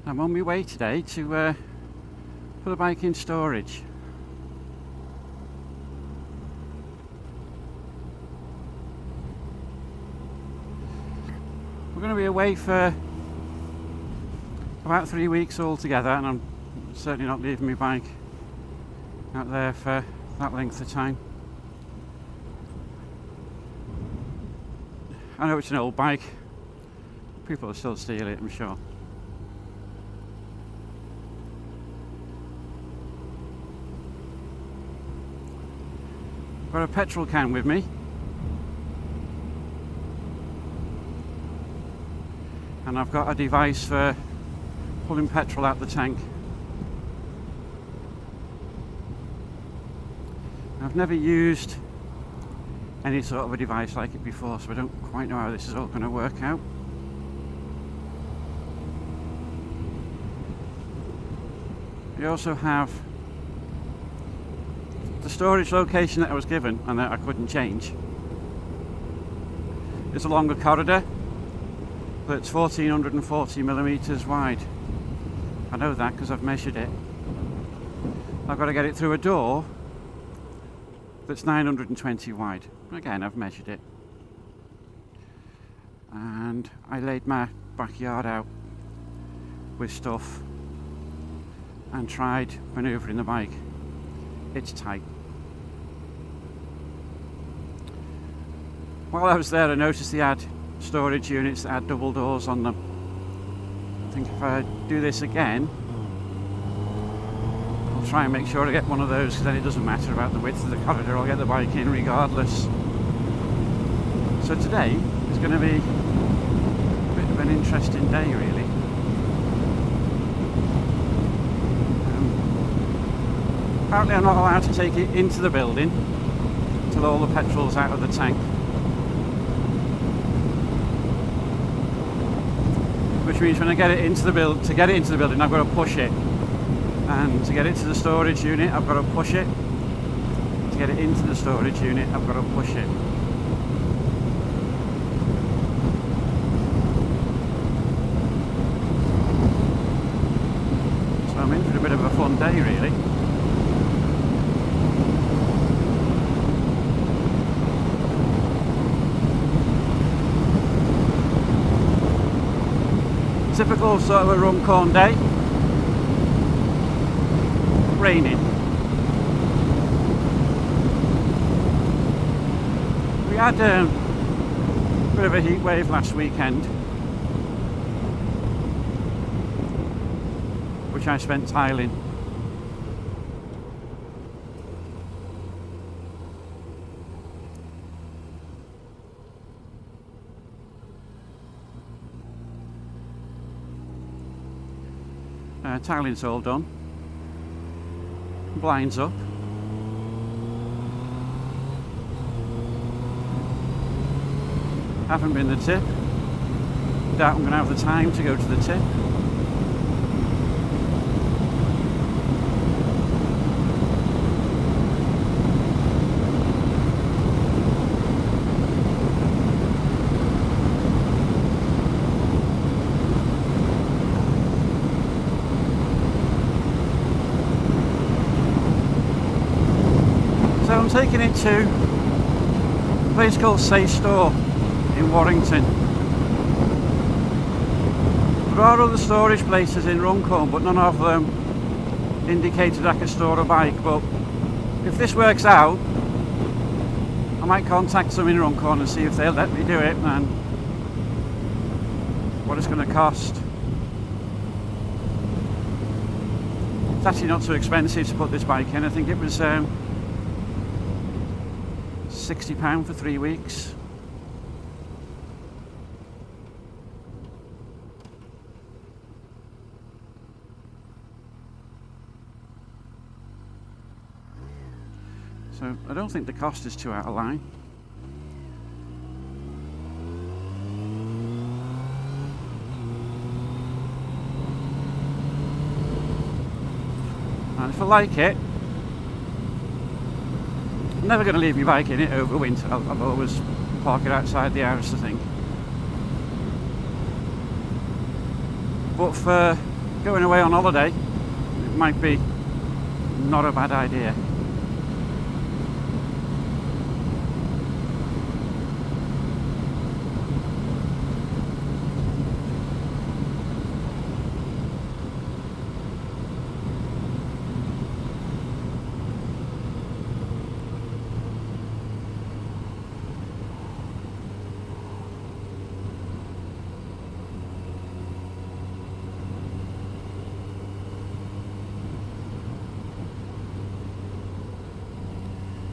I'm on my way today to put the bike in storage. We're going to be away for about 3 weeks altogether, and I'm certainly not leaving my bike out there for that length of time. I know it's an old bike. People will still steal it, I'm sure. I've got a petrol can with me. And I've got a device for pulling petrol out the tank. I've never used any sort of a device like it before, so I don't quite know how this is all going to work out. We also have the storage location that I was given and that I couldn't change. It's a longer corridor, but it's 1440 millimeters wide. I know that because I've measured it. I've got to get it through a door that's 920 wide. Again, I've measured it. And I laid my backyard out with stuff and tried manoeuvring the bike. It's tight. While I was there, I noticed they had storage units that had double doors on them. I think if I do this again, I'll try and make sure I get one of those, because then it doesn't matter about the width of the corridor, I'll get the bike in regardless. So today is going to be a bit of an interesting day, really. Apparently I'm not allowed to take it into the building until all the petrol's out of the tank. Which means when I get it into the building, I've got to push it. And to get it to the storage unit, I've got to push it. To get it into the storage unit, I've got to push it. So I'm in for a bit of a fun day, really. Typical sort of a Runcorn day. Raining. We had a bit of a heat wave last weekend, which I spent tiling. Tiling's all done. Blinds up. Haven't been the tip. Doubt I'm going to have the time to go to the tip. I'm taking it to a place called ZZR in Warrington. There are other storage places in Runcorn, but none of them indicated I could store a bike. But if this works out, I might contact them in Runcorn and see if they'll let me do it and what it's going to cost. It's actually not too expensive to put this bike in. I think it was £60 for 3 weeks. So I don't think the cost is too out of line. And if I like it, I'm never going to leave my bike in it over winter. I'll always park it outside the house, I think. But for going away on holiday, it might be not a bad idea.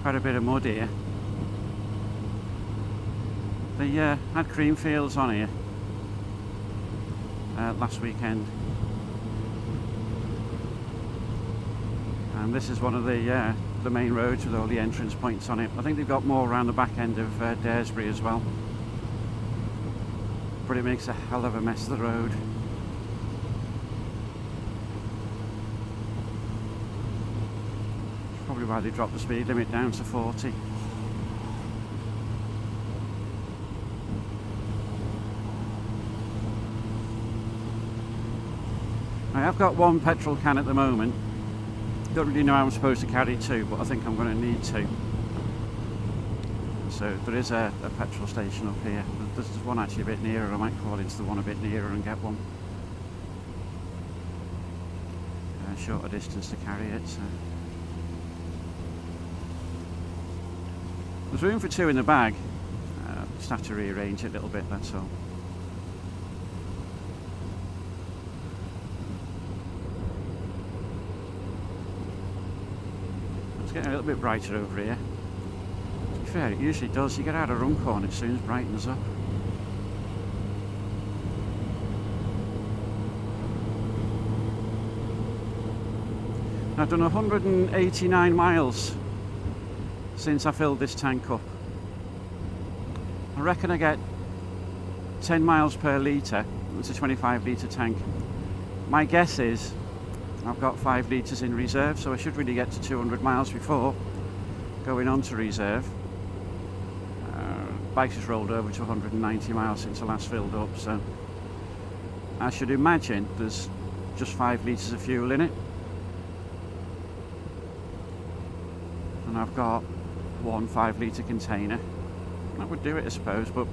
Quite a bit of mud here. They had cream fields on here last weekend, and this is one of the main roads with all the entrance points on it. I think they've got more around the back end of Daresbury as well, but it makes a hell of a mess of the road. Probably why they dropped the speed limit down to 40. I have got one petrol can at the moment. Don't really know how I'm supposed to carry two, but I think I'm going to need to. So there is a petrol station up here. There's one actually a bit nearer. I might call into the one a bit nearer and get one. Shorter distance to carry it. So. There's room for two in the bag. Just have to rearrange it a little bit, that's all. It's getting a little bit brighter over here. To be fair, it usually does. You get out of Runcorn as soon as it brightens up. I've done 189 miles since I filled this tank up. I reckon I get 10 miles per litre. It's a 25 litre tank. My guess is I've got 5 litres in reserve, so I should really get to 200 miles before going on to reserve. Bike's just rolled over to 190 miles since I last filled up, so I should imagine there's just 5 litres of fuel in it. And I've got one 5 litre container. That would do it, I suppose, but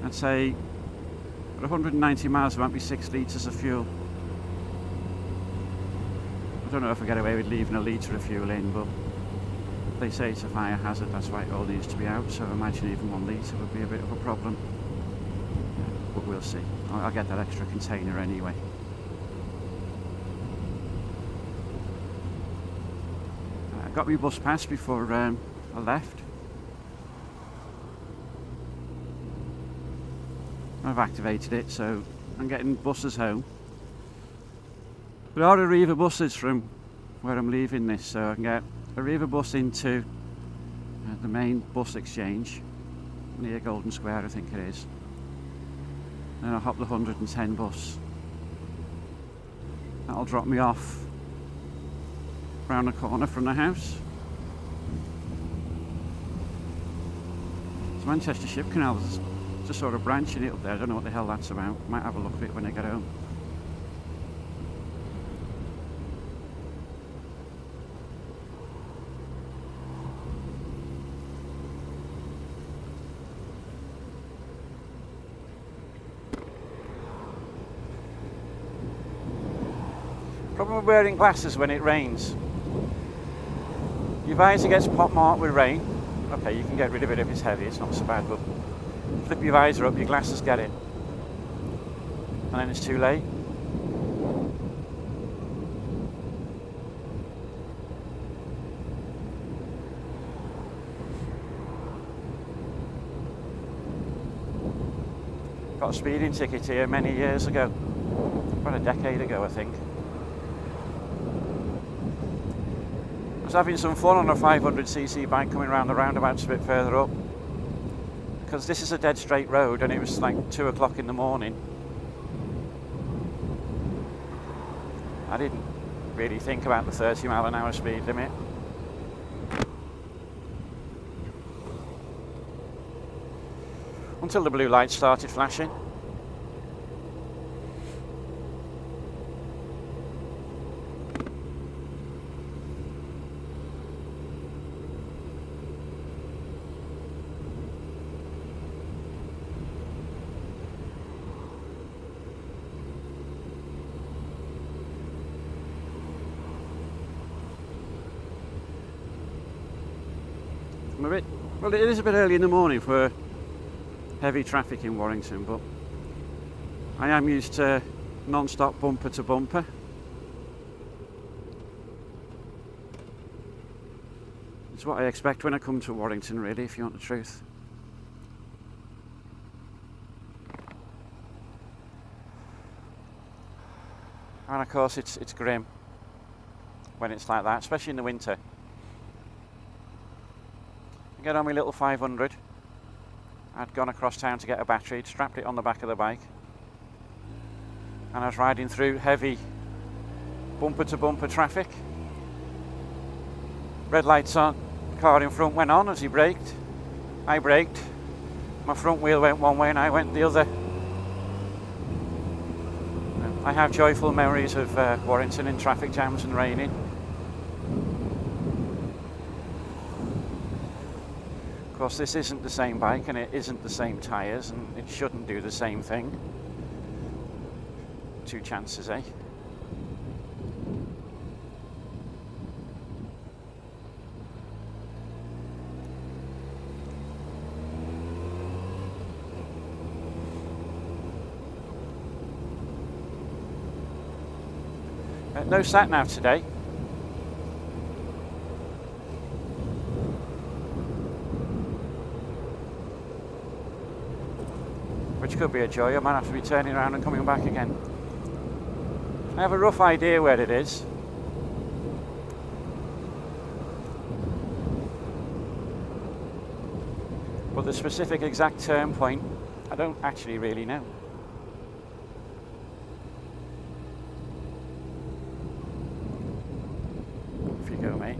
I'd say at 190 miles there might be 6 litres of fuel. I don't know if I get away with leaving a litre of fuel in, but they say it's a fire hazard, that's why it all needs to be out, so I imagine even 1 litre would be a bit of a problem. But we'll see. I'll get that extra container anyway. I got my bus pass before I left. I've activated it, so I'm getting buses home. There are Arriva buses from where I'm leaving this, so I can get a Arriva bus into the main bus exchange near Golden Square, I think it is. Then I'll hop the 110 bus. That'll drop me off round the corner from the house. It's Manchester Ship Canal, there's just sort of branching it up there. I don't know what the hell that's about. Might have a look at it when I get home. Problem with wearing glasses when it rains. Your visor gets pop marked with rain. Okay, you can get rid of it if it's heavy, it's not so bad, but flip your visor up, your glasses get it. And then it's too late. Got a speeding ticket here many years ago. About a decade ago, I think. I was having some fun on a 500cc bike coming around the roundabouts a bit further up, because this is a dead straight road and it was like 2 o'clock in the morning. I didn't really think about the 30-mile-an-hour speed limit. Until the blue lights started flashing. I'm a bit, well, it is a bit early in the morning for heavy traffic in Warrington, but I am used to non-stop bumper to bumper. It's what I expect when I come to Warrington, really, if you want the truth. And of course it's grim when it's like that, especially in the winter. I get on my little 500. I'd gone across town to get a battery, strapped it on the back of the bike, and I was riding through heavy bumper to bumper traffic. Red lights on, car in front went on as he braked. I braked, my front wheel went one way and I went the other. I have joyful memories of Warrington in traffic jams and raining. Of course, this isn't the same bike and it isn't the same tyres and it shouldn't do the same thing. Two chances, eh? No sat nav today. Which could be a joy. I might have to be turning around and coming back again. I have a rough idea where it is. But the specific exact turn point, I don't actually really know. Off you go, mate.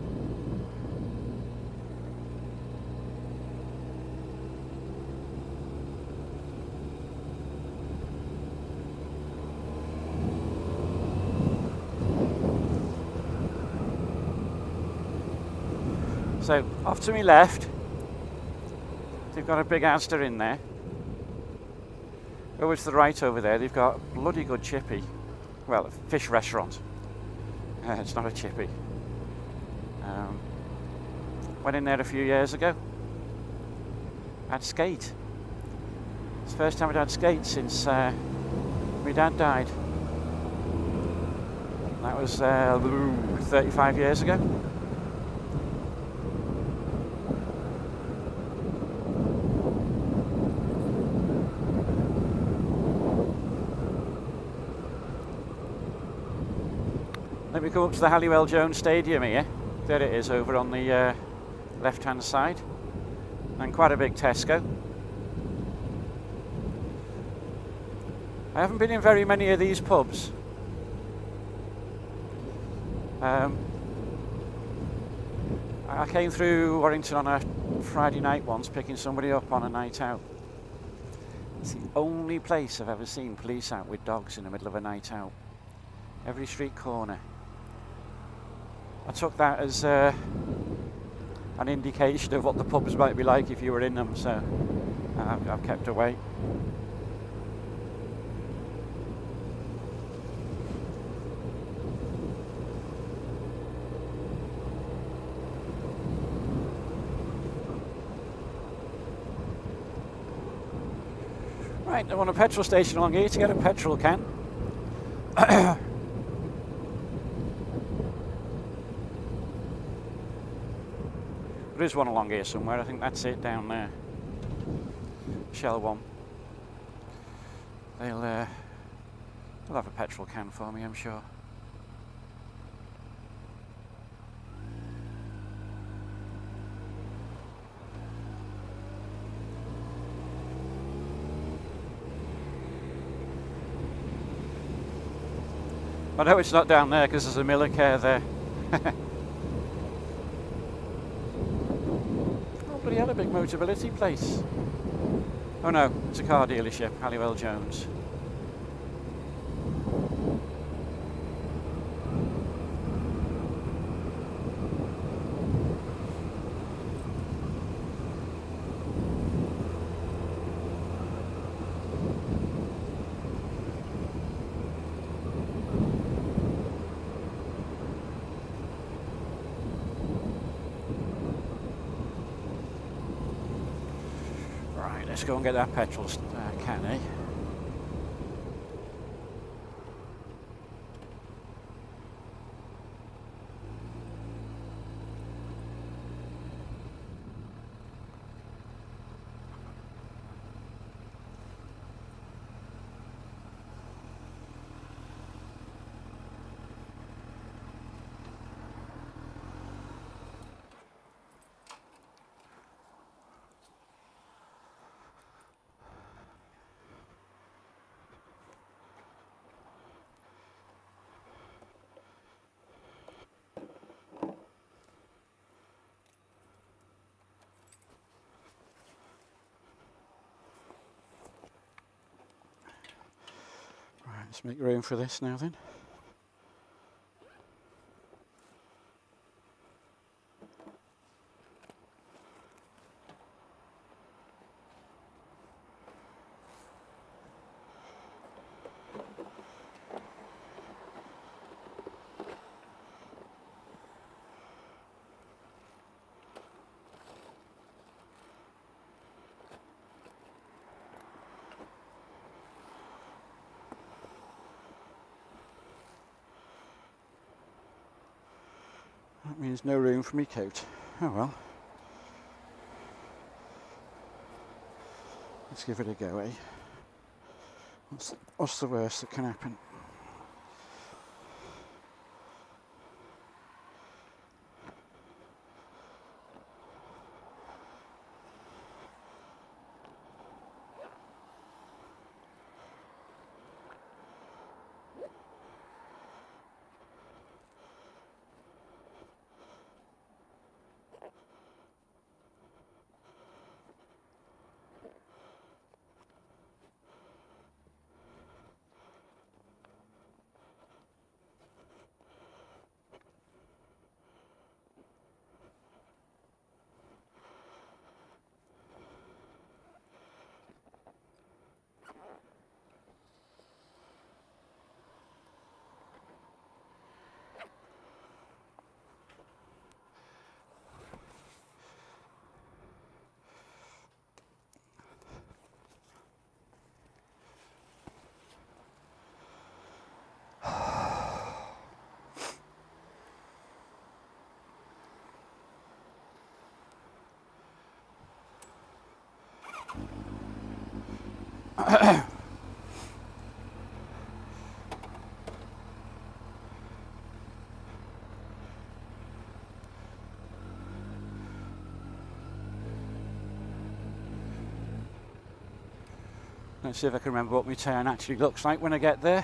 So, off to my left, they've got a big Asda in there. Over to the right over there, they've got a bloody good chippy. Well, a fish restaurant. It's not a chippy. Went in there a few years ago. Had skate. It's the first time I'd had skate since my dad died. That was 35 years ago. Let me come up to the Halliwell Jones Stadium here. There it is over on the left hand side. And quite a big Tesco. I haven't been in very many of these pubs. I came through Warrington on a Friday night once, picking somebody up on a night out. It's the only place I've ever seen police out with dogs in the middle of a night out. Every street corner. I took that as an indication of what the pubs might be like if you were in them, so I've kept away. Right, I want a petrol station along here to get a petrol can. There is one along here somewhere, I think that's it down there. Shell one. They'll have a petrol can for me, I'm sure. I know it's not down there because there's a Miller Care there. Oh, bloody hell, a big Motability place. Oh no, it's a car dealership, Halliwell Jones. let's go and get that petrol can, eh? Let's make room for this now then. That means no room for me coat. Oh well. Let's give it a go, eh? What's the worst that can happen? Let's see if I can remember what my turn actually looks like when I get there.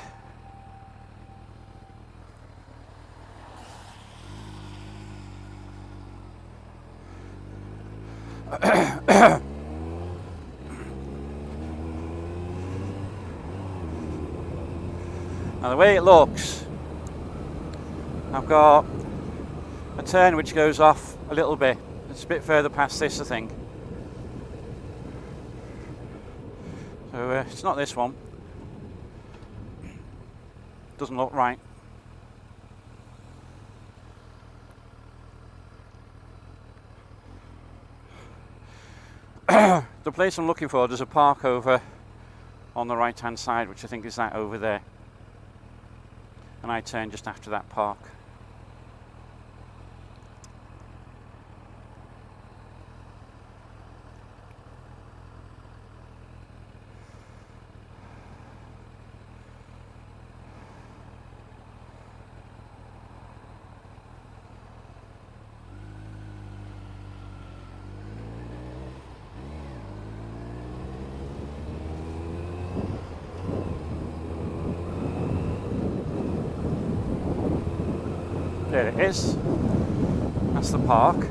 Now the way it looks, I've got a turn which goes off a little bit. It's a bit further past this, I think. So it's not this one. Doesn't look right. The place I'm looking for, there's a park over on the right hand side, which I think is that over there. And I turn just after that park. There it is. That's the park.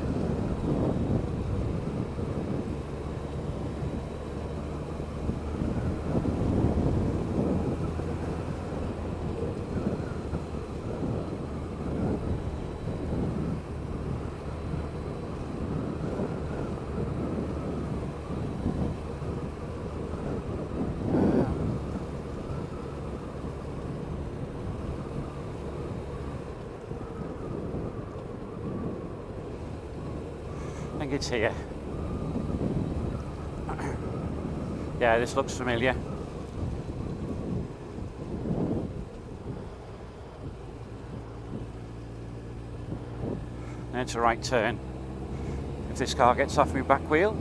I think it's here. Yeah, this looks familiar. Now it's a right turn. If this car gets off my back wheel.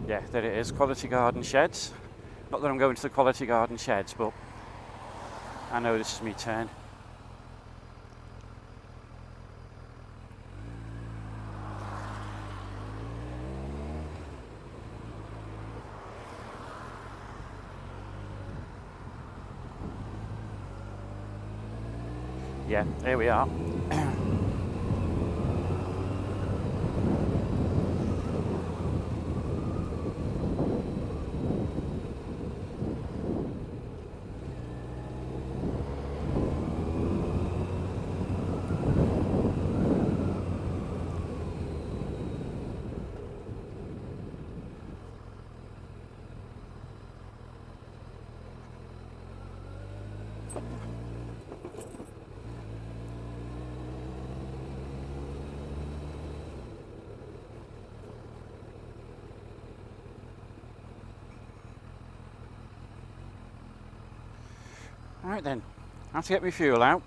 Yeah, there it is, Quality Garden Sheds. Not that I'm going to the Quality Garden Sheds, but I know this is my turn. Yeah, here we are. Right then, I have to get my fuel out.